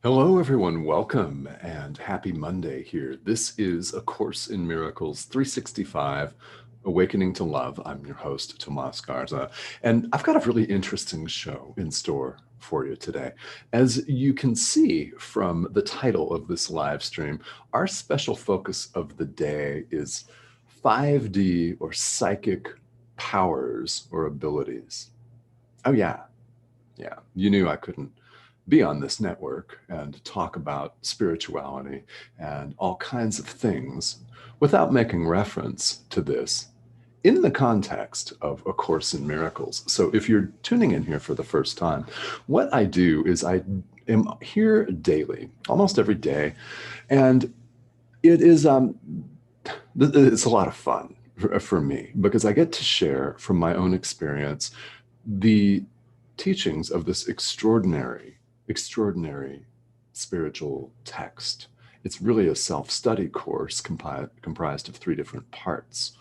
Hello, everyone. Welcome and happy Monday here. This is A Course in Miracles 365, Awakening to Love. I'm your host, Tomás Garza, and I've got a really interesting show in store for you today. As you can see from the title of this live stream, our special focus of the day is 5D or psychic powers or abilities. Oh, yeah. Yeah. You knew I couldn't be on this network and talk about spirituality and all kinds of things without making reference to this in the context of A Course in Miracles. So if you're tuning in here for the first time, what I do is I am here daily, almost every day, and it is it's a lot of fun for me because I get to share from my own experience the teachings of this extraordinary spiritual text. It's really a self-study course comprised of three different parts.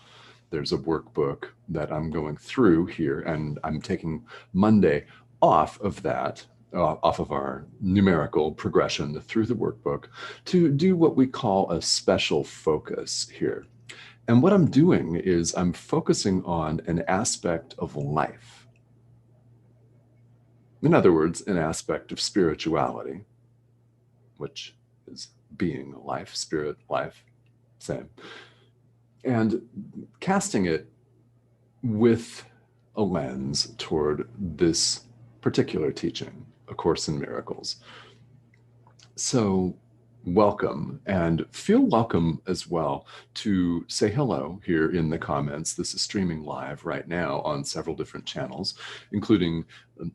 There's a workbook that I'm going through here, and I'm taking Monday off of that, off of our numerical progression through the workbook to do what we call a special focus here. And what I'm doing is I'm focusing on an aspect of life. In other words, an aspect of spirituality, which is being life, spirit, life, same. And casting it with a lens toward this particular teaching, A Course in Miracles. So welcome, and feel welcome as well to say hello here in the comments. This is streaming live right now on several different channels, including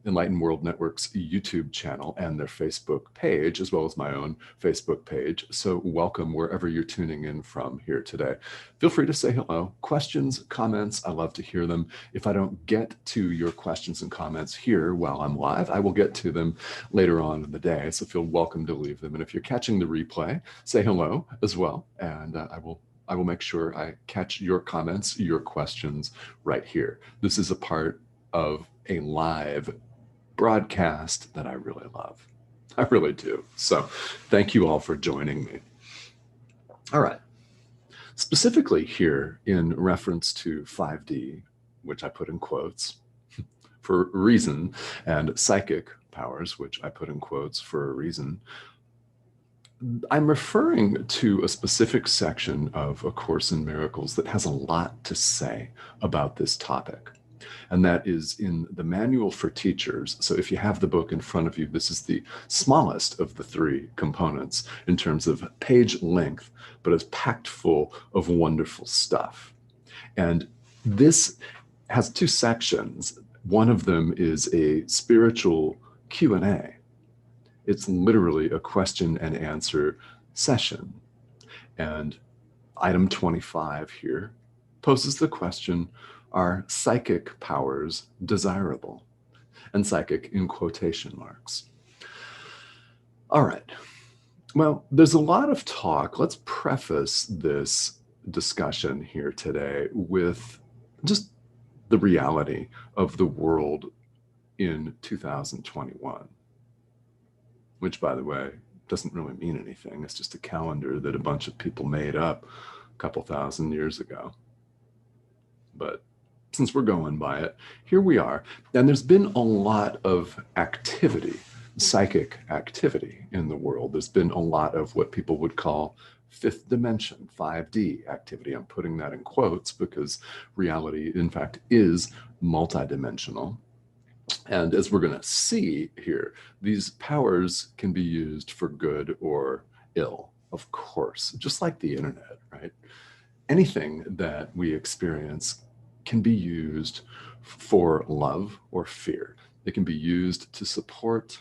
Enlightened World Network's YouTube channel and their Facebook page, as well as my own Facebook page. So welcome wherever you're tuning in from here today. Feel free to say hello. Questions, comments, I love to hear them. If I don't get to your questions and comments here while I'm live, I will get to them later on in the day. So feel welcome to leave them. And if you're catching the replay, say hello as well. And I will make sure I catch your comments, your questions right here. This is a part of a live broadcast that I really love. I really do. So thank you all for joining me. All right. Specifically here in reference to 5D, which I put in quotes for a reason, and psychic powers, which I put in quotes for a reason, I'm referring to a specific section of A Course in Miracles that has a lot to say about this topic. And that is in the Manual for Teachers. So if you have the book in front of you, this is the smallest of the three components in terms of page length, but it's packed full of wonderful stuff. And this has two sections. One of them is a spiritual Q&A. It's literally a question and answer session. And item 25 here poses the question, are psychic powers desirable? And psychic in quotation marks. All right. Well, there's a lot of talk. Let's preface this discussion here today with just the reality of the world in 2021, which, by the way, doesn't really mean anything. It's just a calendar that a bunch of people made up a couple thousand years ago. But since we're going by it, here we are. And there's been a lot of activity, psychic activity in the world. There's been a lot of what people would call fifth dimension, 5D activity. I'm putting that in quotes because reality, in fact, is multidimensional. And as we're going to see here, these powers can be used for good or ill, of course, just like the internet, right? Anything that we experience can be used for love or fear. It can be used to support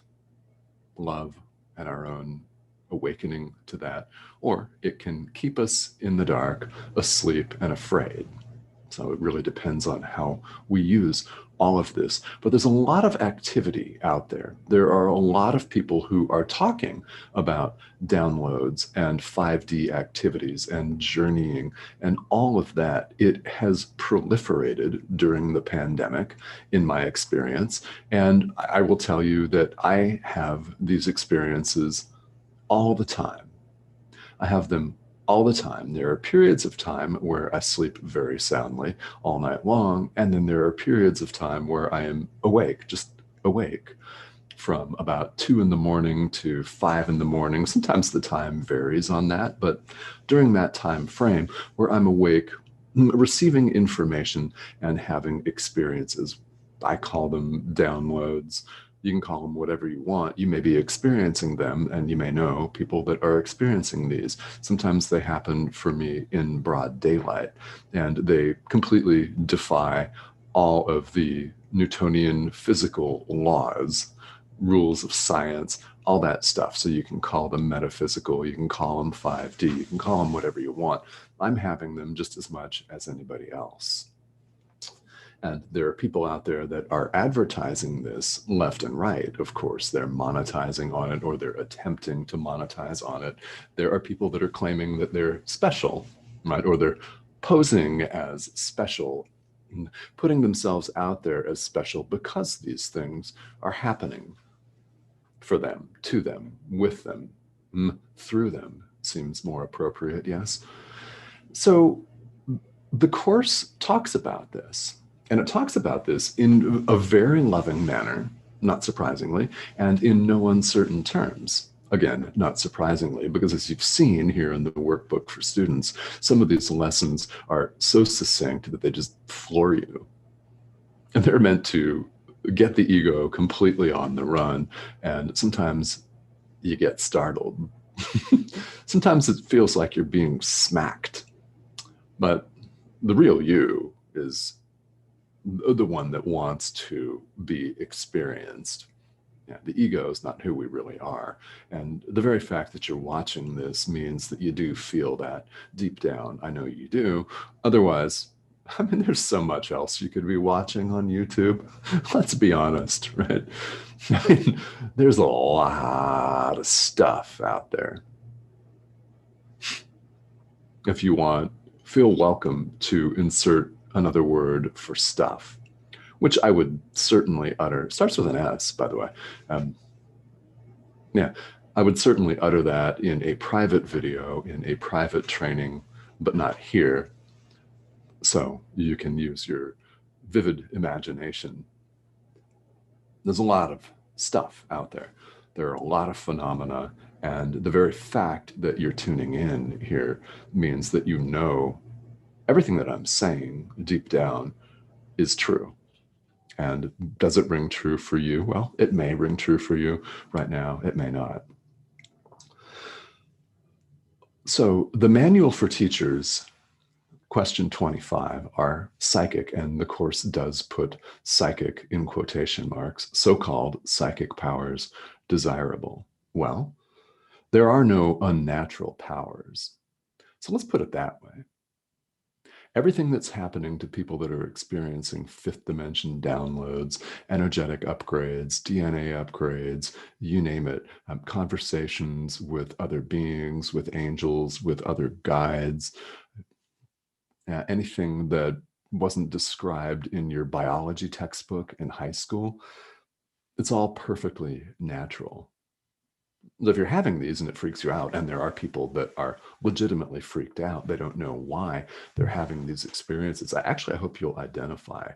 love and our own awakening to that, or it can keep us in the dark, asleep, and afraid. So it really depends on how we use all of this. But there's a lot of activity out there. There are a lot of people who are talking about downloads and 5D activities and journeying and all of that. It has proliferated during the pandemic, in my experience. And I will tell you that I have these experiences all the time. I have them all the time. There are periods of time where I sleep very soundly all night long, and then there are periods of time where I am awake, just awake, from about 2 in the morning to 5 in the morning. Sometimes the time varies on that, but during that time frame where I'm awake, receiving information and having experiences. I call them downloads. You can call them whatever you want. You may be experiencing them, and you may know people that are experiencing these. Sometimes they happen for me in broad daylight, and they completely defy all of the Newtonian physical laws, rules of science, all that stuff. So you can call them metaphysical, you can call them 5D, you can call them whatever you want. I'm having them just as much as anybody else. And there are people out there that are advertising this left and right. Of course, they're monetizing on it, or they're attempting to monetize on it. There are people that are claiming that they're special, right? Or they're posing as special, putting themselves out there as special because these things are happening for them, to them, with them, through them seems more appropriate, yes? So the Course talks about this, and it talks about this in a very loving manner, not surprisingly, and in no uncertain terms. Again, not surprisingly, because as you've seen here in the workbook for students, some of these lessons are so succinct that they just floor you. And they're meant to get the ego completely on the run, and sometimes you get startled. Sometimes it feels like you're being smacked, but the real you is the one that wants to be experienced. Yeah, the ego is not who we really are. And the very fact that you're watching this means that you do feel that deep down. I know you do. Otherwise, I mean, there's so much else you could be watching on YouTube. Let's be honest, right? I mean, there's a lot of stuff out there. If you want, feel welcome to insert another word for stuff, which I would certainly utter. Starts with an S, by the way. Yeah, I would certainly utter that in a private video, in a private training, but not here. So you can use your vivid imagination. There's a lot of stuff out there. There are a lot of phenomena, and the very fact that you're tuning in here means that you know everything that I'm saying deep down is true. And does it ring true for you? Well, it may ring true for you right now. It may not. So the manual for teachers, question 25, are psychic, and the Course does put psychic in quotation marks, so-called psychic powers desirable. Well, there are no unnatural powers. So let's put it that way. Everything that's happening to people that are experiencing fifth dimension downloads, energetic upgrades, DNA upgrades, you name it, conversations with other beings, with angels, with other guides, anything that wasn't described in your biology textbook in high school, it's all perfectly natural. If you're having these and it freaks you out, and there are people that are legitimately freaked out, they don't know why they're having these experiences. I hope you'll identify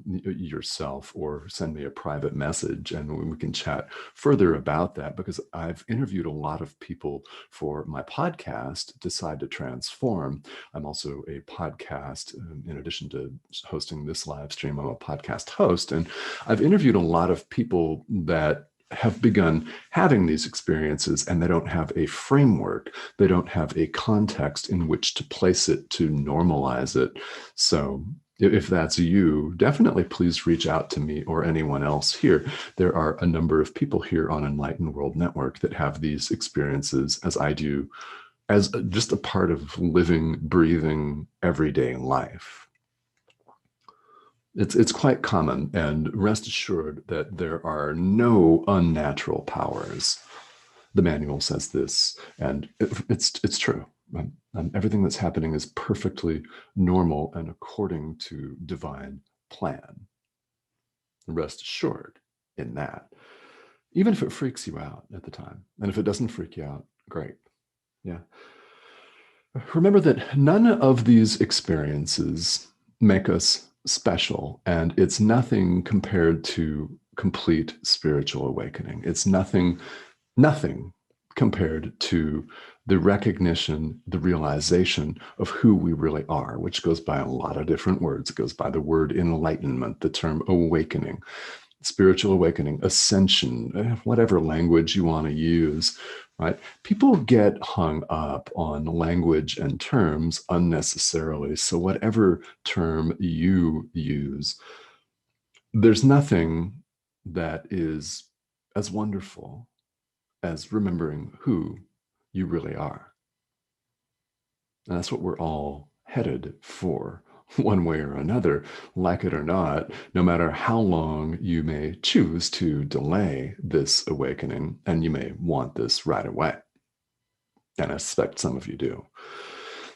yourself or send me a private message, and we can chat further about that, because I've interviewed a lot of people for my podcast, Decide to Transform. I'm also a podcast, in addition to hosting this live stream, I'm a podcast host, and I've interviewed a lot of people that have begun having these experiences, and they don't have a framework. They don't have a context in which to place it, to normalize it. So if that's you, definitely please reach out to me or anyone else here. There are a number of people here on Enlightened World Network that have these experiences, as I do, as just a part of living, breathing, everyday life. It's quite common, and rest assured that there are no unnatural powers. The manual says this, and it's true. Everything that's happening is perfectly normal and according to divine plan. Rest assured in that, even if it freaks you out at the time. And if it doesn't freak you out, Great. Yeah. Remember that none of these experiences make us special, and it's nothing compared to complete spiritual awakening. It's nothing compared to the recognition, the realization of who we really are, which goes by a lot of different words. It goes by the word enlightenment, the term awakening, spiritual awakening, ascension, whatever language you want to use, right? People get hung up on language and terms unnecessarily. So, whatever term you use, there's nothing that is as wonderful as remembering who you really are. And that's what we're all headed for, one way or another, like it or not, no matter how long you may choose to delay this awakening, and you may want this right away. And I suspect some of you do.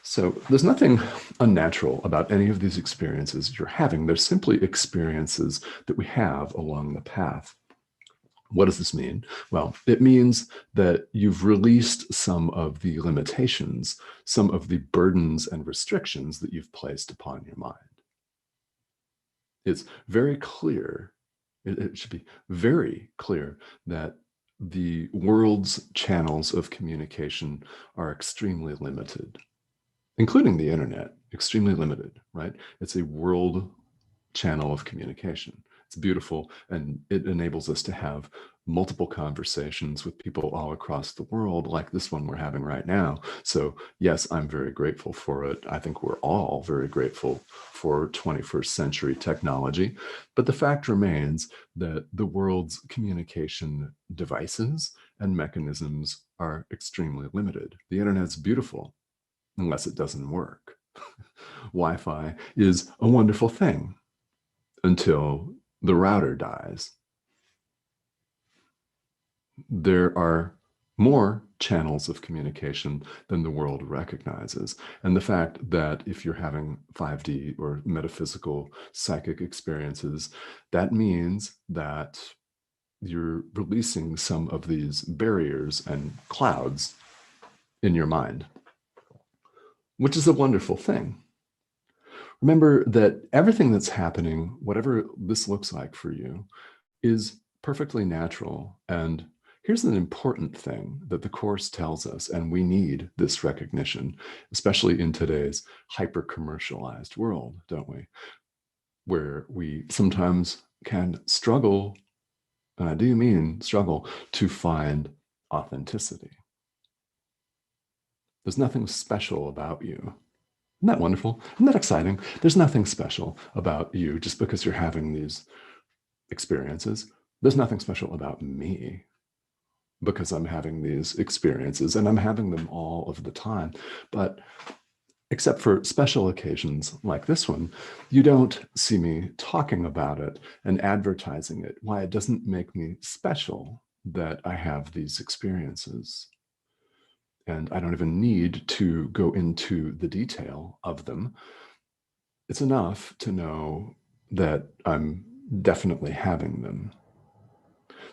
So there's nothing unnatural about any of these experiences you're having. They're simply experiences that we have along the path. What does this mean? Well, it means that you've released some of the limitations, some of the burdens and restrictions that you've placed upon your mind. It's very clear, it should be very clear that the world's channels of communication are extremely limited, including the internet, extremely limited, right? It's a world channel of communication. It's beautiful, and it enables us to have multiple conversations with people all across the world, like this one we're having right now. So yes, I'm very grateful for it. I think we're all very grateful for 21st century technology. But the fact remains that the world's communication devices and mechanisms are extremely limited. The internet's beautiful, unless it doesn't work. Wi-Fi is a wonderful thing until the router dies. There are more channels of communication than the world recognizes. And the fact that if you're having 5D or metaphysical psychic experiences, that means that you're releasing some of these barriers and clouds in your mind, which is a wonderful thing. Remember that everything that's happening, whatever this looks like for you, is perfectly natural. And here's an important thing that the Course tells us, and we need this recognition, especially in today's hyper-commercialized world, don't we? Where we sometimes can struggle, and I do mean struggle, to find authenticity. There's nothing special about you. Isn't that wonderful? Isn't that exciting? There's nothing special about you just because you're having these experiences. There's nothing special about me because I'm having these experiences, and I'm having them all of the time. But except for special occasions like this one, you don't see me talking about it and advertising it. Why? It doesn't make me special that I have these experiences. And I don't even need to go into the detail of them. It's enough to know that I'm definitely having them.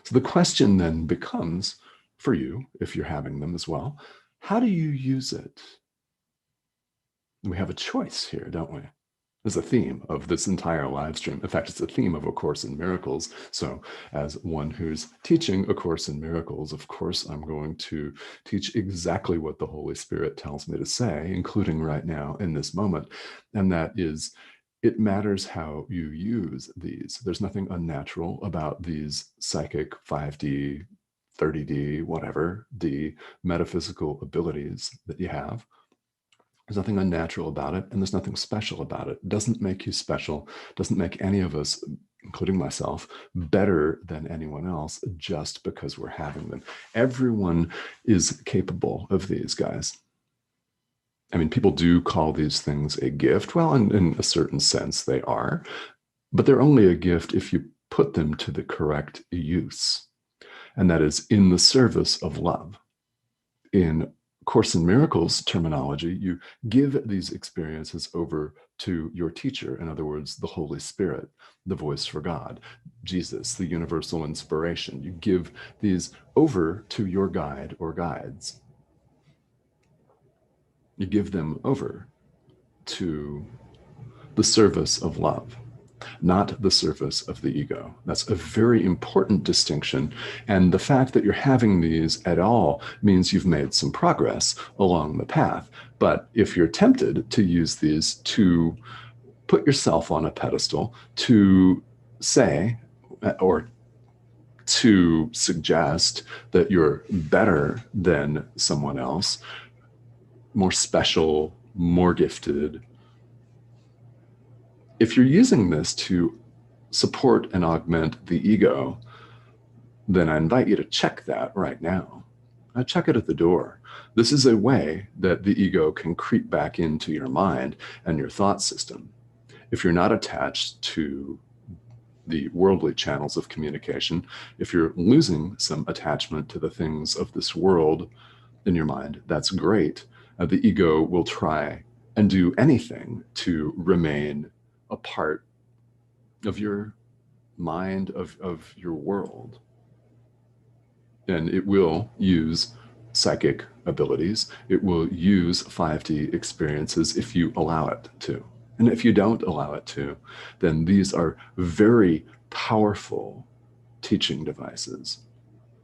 So the question then becomes, for you, if you're having them as well, how do you use it? We have a choice here, don't we? There's a theme of this entire live stream. In fact, it's a theme of A Course in Miracles. So as one who's teaching A Course in Miracles, of course, I'm going to teach exactly what the Holy Spirit tells me to say, including right now in this moment. And that is, it matters how you use these. There's nothing unnatural about these psychic 5D, 30D, whatever, D metaphysical abilities that you have. There's nothing unnatural about it, and there's nothing special about it. It doesn't make you special, doesn't make any of us, including myself, better than anyone else just because we're having them. Everyone is capable of these, guys. I mean, people do call these things a gift. Well, in a certain sense, they are, but they're only a gift if you put them to the correct use, and that is in the service of love. In Course in Miracles terminology, you give these experiences over to your teacher, in other words, the Holy Spirit, the voice for God, Jesus, the universal inspiration. You give these over to your guide or guides. You give them over to the service of love, not the service of the ego. That's a very important distinction. And the fact that you're having these at all means you've made some progress along the path. But if you're tempted to use these to put yourself on a pedestal, to say or to suggest that you're better than someone else, more special, more gifted, if you're using this to support and augment the ego, then I invite you to check that right now. Check it at the door. This is a way that the ego can creep back into your mind and your thought system. If you're not attached to the worldly channels of communication, if you're losing some attachment to the things of this world in your mind, that's great. The ego will try and do anything to remain a part of your mind, of your world. And it will use psychic abilities. It will use 5D experiences if you allow it to. And if you don't allow it to, then these are very powerful teaching devices.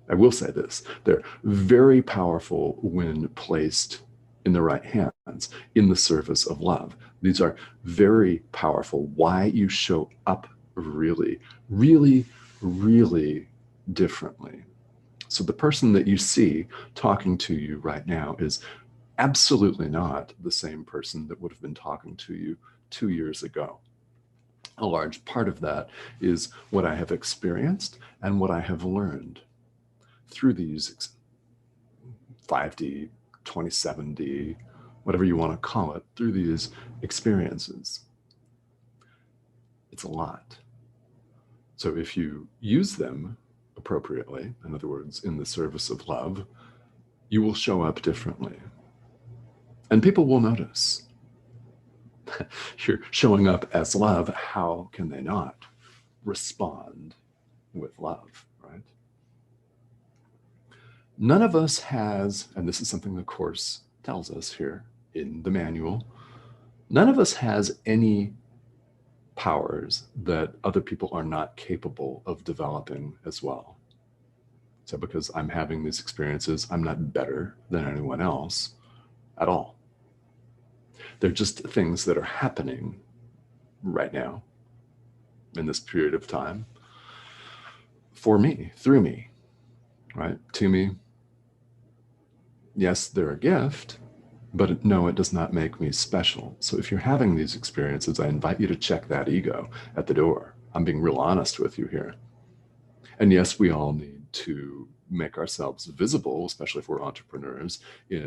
I will say this, they're very powerful when placed in the right hands, in the service of love. These are very powerful. Why you show up really, really, really differently. So the person that you see talking to you right now is absolutely not the same person that would have been talking to you 2 years ago. A large part of that is what I have experienced and what I have learned through these 5D, 27D, whatever you want to call it, through these experiences. It's a lot. So if you use them appropriately, in other words, in the service of love, you will show up differently. And people will notice. You're showing up as love. How can they not respond with love, right? None of us has, and this is something the Course tells us here in the manual, none of us has any powers that other people are not capable of developing as well. So because I'm having these experiences, I'm not better than anyone else at all. They're just things that are happening right now in this period of time for me, through me, right? To me. Yes, they're a gift, but no, it does not make me special. So if you're having these experiences, I invite you to check that ego at the door. I'm being real honest with you here. And yes, we all need to make ourselves visible, especially if we're entrepreneurs,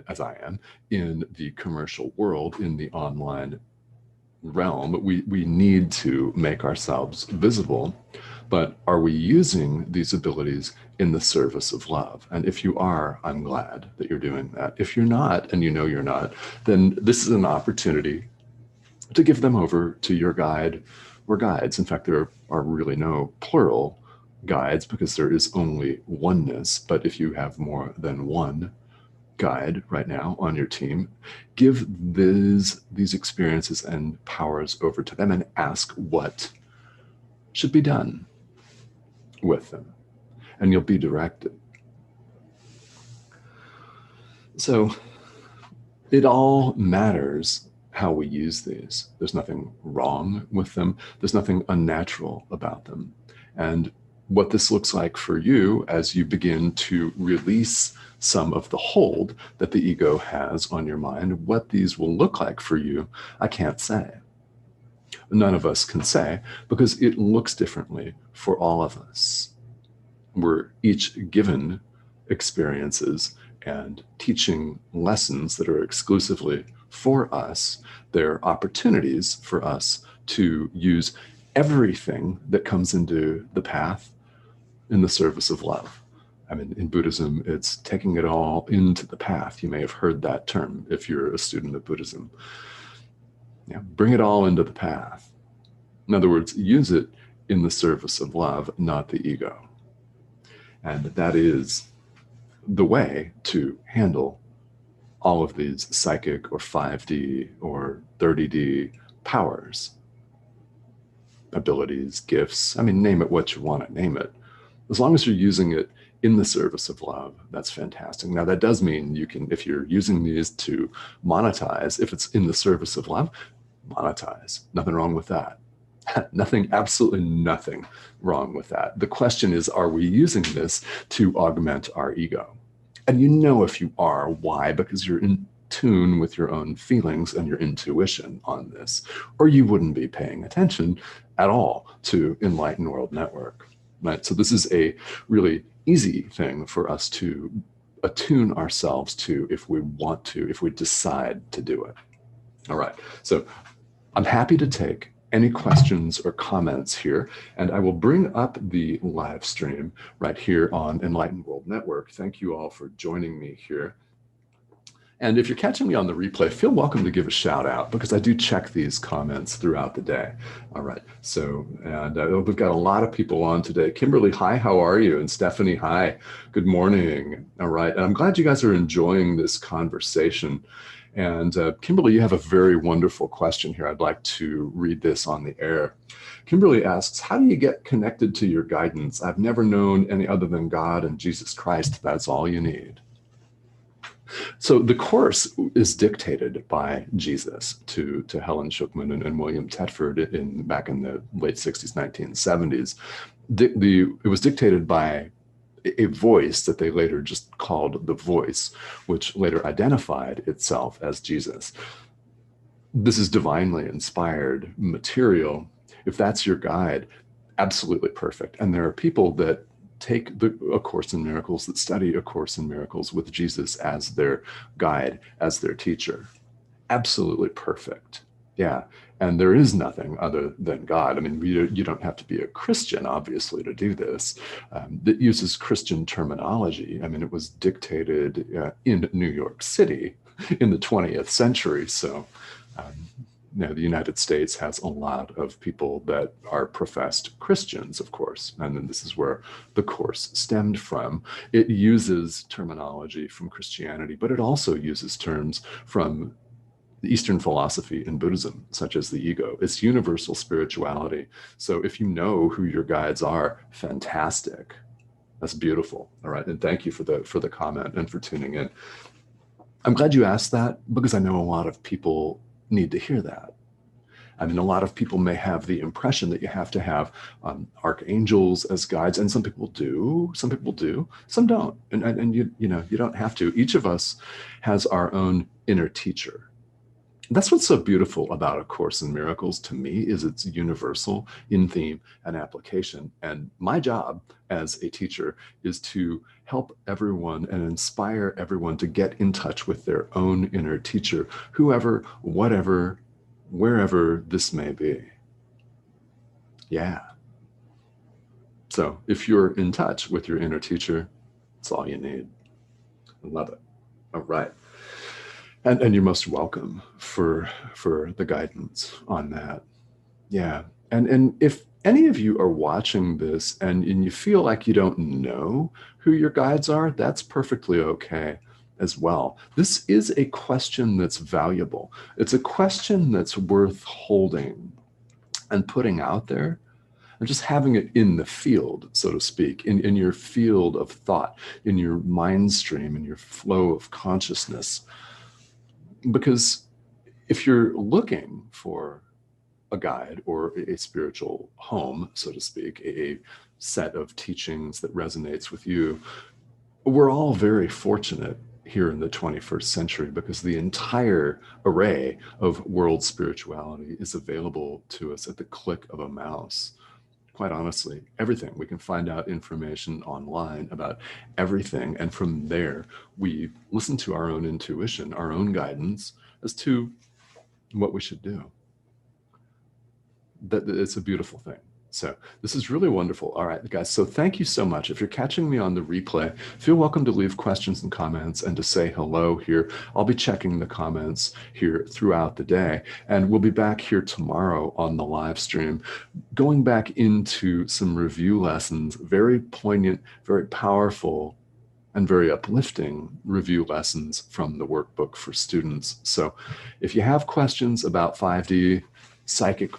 as I am, in the commercial world, in the online realm. We need to make ourselves visible. But are we using these abilities in the service of love? And if you are, I'm glad that you're doing that. If you're not, and you know you're not, then this is an opportunity to give them over to your guide or guides. In fact, there are really no plural guides because there is only oneness. But if you have more than one guide right now on your team, give these experiences and powers over to them and ask what should be done with them, and you'll be directed. So it all matters how we use these. There's nothing wrong with them. There's nothing unnatural about them. And what this looks like for you as you begin to release some of the hold that the ego has on your mind, what these will look like for you, I can't say. None of us can say because it looks differently for all of us. We're each given experiences and teaching lessons that are exclusively for us. They're opportunities for us to use everything that comes into the path in the service of love. I mean, in Buddhism, it's taking it all into the path. You may have heard that term if you're a student of Buddhism. Yeah, bring it all into the path. In other words, use it in the service of love, not the ego. And that is the way to handle all of these psychic or 5D or 30D powers, abilities, gifts. I mean, name it what you want to name it. As long as you're using it in the service of love, that's fantastic. Now, that does mean you can, if you're using these to monetize, if it's in the service of love, monetize. Nothing wrong with that. Nothing, absolutely nothing wrong with that. The question is, are we using this to augment our ego? And you know if you are, why? Because you're in tune with your own feelings and your intuition on this, or you wouldn't be paying attention at all to Enlightened World Network, right? So this is a really easy thing for us to attune ourselves to if we want to, if we decide to do it. All right, so I'm happy to take any questions or comments here, and I will bring up the live stream right here on Enlightened World Network. Thank you all for joining me here. And if you're catching me on the replay, feel welcome to give a shout out, because I do check these comments throughout the day. All right, so, and we've got a lot of people on today. Kimberly, hi, how are you? And Stephanie, hi, good morning. All right, and I'm glad you guys are enjoying this conversation. And Kimberly, you have a very wonderful question here. I'd like to read this on the air. Kimberly asks, how do you get connected to your guidance? I've never known any other than God and Jesus Christ. That's all you need. So the Course is dictated by Jesus to Helen Schucman and William Tedford back in the late 60s, 1970s. It was dictated by a voice that they later just called the Voice, which later identified itself as Jesus. This is divinely inspired material. If that's your guide, absolutely perfect. And there are people that take A Course in Miracles, that study A Course in Miracles with Jesus as their guide, as their teacher. Absolutely perfect. Yeah. And there is nothing other than God. I mean, you don't have to be a Christian, obviously, to do this. That uses Christian terminology. I mean, it was dictated in New York City in the 20th century. So, the United States has a lot of people that are professed Christians, of course. And then this is where the Course stemmed from. It uses terminology from Christianity, but it also uses terms from Eastern philosophy and Buddhism, such as the ego. It's universal spirituality. So if you know who your guides are, fantastic. That's beautiful. All right. And thank you for the comment and for tuning in. I'm glad you asked that, because I know a lot of people need to hear that. I mean, a lot of people may have the impression that you have to have archangels as guides, and some people do, some don't. And you don't have to. Each of us has our own inner teacher. That's what's so beautiful about A Course in Miracles to me, is it's universal in theme and application. And my job as a teacher is to help everyone and inspire everyone to get in touch with their own inner teacher, whoever, whatever, wherever this may be. Yeah. So if you're in touch with your inner teacher, that's all you need. I love it. All right. And you're most welcome for the guidance on that. Yeah. And if any of you are watching this and you feel like you don't know who your guides are, that's perfectly okay as well. This is a question that's valuable. It's a question that's worth holding and putting out there, and just having it in the field, so to speak, in your field of thought, in your mind stream, in your flow of consciousness. Because if you're looking for a guide or a spiritual home, so to speak, a set of teachings that resonates with you, we're all very fortunate here in the 21st century, because the entire array of world spirituality is available to us at the click of a mouse. Quite honestly, everything. We can find out information online about everything. And from there, we listen to our own intuition, our own guidance as to what we should do. It's a beautiful thing. So this is really wonderful. All right, guys, so thank you so much. If you're catching me on the replay, feel welcome to leave questions and comments and to say hello here. I'll be checking the comments here throughout the day, and we'll be back here tomorrow on the live stream, going back into some review lessons, very poignant, very powerful and very uplifting review lessons from the workbook for students. So if you have questions about 5D psychic,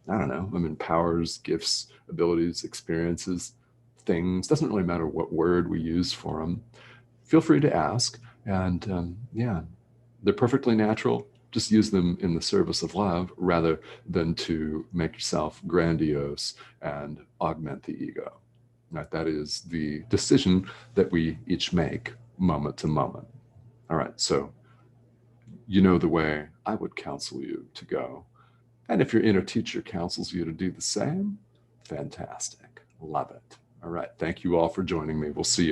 I don't know, powers, gifts, abilities, experiences, things, doesn't really matter what word we use for them, feel free to ask. And yeah, they're perfectly natural. Just use them in the service of love rather than to make yourself grandiose and augment the ego. Right? That is the decision that we each make moment to moment. All right, so you know the way I would counsel you to go. And if your inner teacher counsels you to do the same, fantastic. Love it. All right, thank you all for joining me. We'll see you.